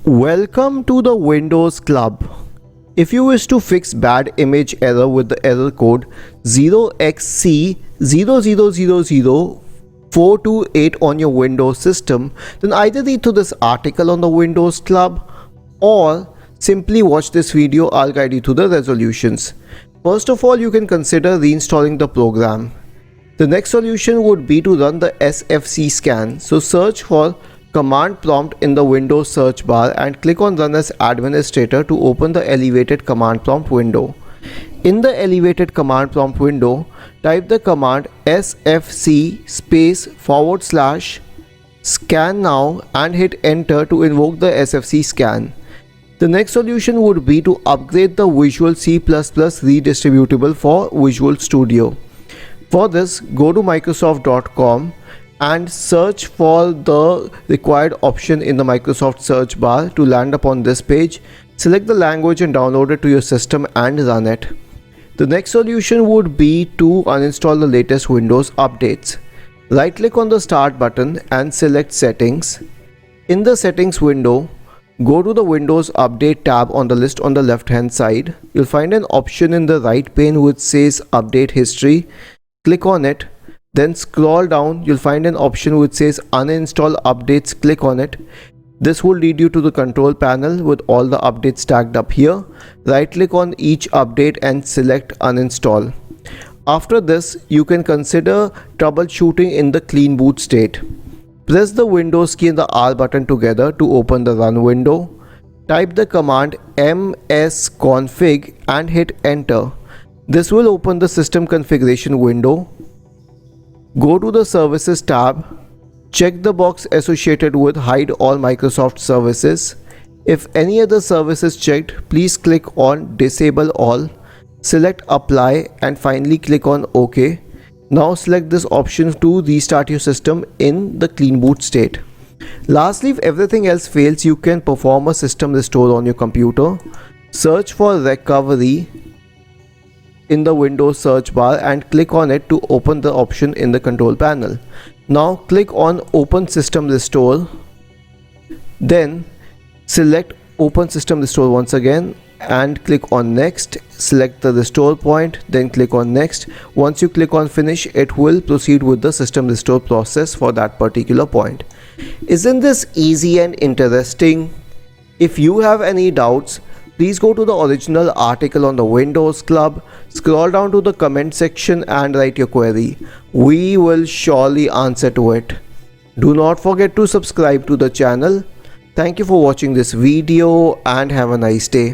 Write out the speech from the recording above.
Welcome to the Windows Club. If you wish to fix bad image error with the error code 0xC0000428 on your Windows system, then either read through this article on the Windows Club or simply watch this video. I'll guide you through the resolutions. First of all, you can consider reinstalling the program. The next solution would be to run the SFC scan. So search for command prompt in the Windows search bar and click on Run as Administrator to open the elevated command prompt window. In the elevated command prompt window, type the command sfc /scan now and hit enter to invoke the SFC scan. The next solution would be to upgrade the Visual C++ redistributable for Visual Studio. For this, go to Microsoft.com and search for the required option in the Microsoft search bar. To land upon this page, select the language and download it to your system and run it. The next solution would be to uninstall the latest Windows updates. Right click on the start button and select settings. In the settings window, go to the Windows Update tab on the list on the left hand side. You'll find an option in the right pane which says Update History. Click on it. Then scroll down, you'll find an option which says Uninstall Updates. Click on it. This will lead you to the control panel with all the updates tagged up here. Right click on each update and select Uninstall. After this, you can consider troubleshooting in the clean boot state. Press the Windows key and the R button together to open the run window. Type the command msconfig and hit enter. This will open the system configuration window. Go to the Services tab, check the box associated with Hide all Microsoft services. If any other service is checked, please click on Disable all, select Apply and finally click on OK. Now select this option to restart your system in the clean boot state. Lastly, if everything else fails, you can perform a system restore on your computer. Search for Recovery in the Windows search bar and click on it to open the option in the control panel. Now click on Open System Restore. Then select Open System Restore once again and click on Next. Select the restore point, then click on Next. Once you click on Finish, it will proceed with the system restore process for that particular point. Isn't this easy and interesting? If you have any doubts, please go to the original article on the Windows Club, scroll down to the comment section and write your query. We will surely answer to it. Do not forget to subscribe to the channel. Thank you for watching this video and have a nice day.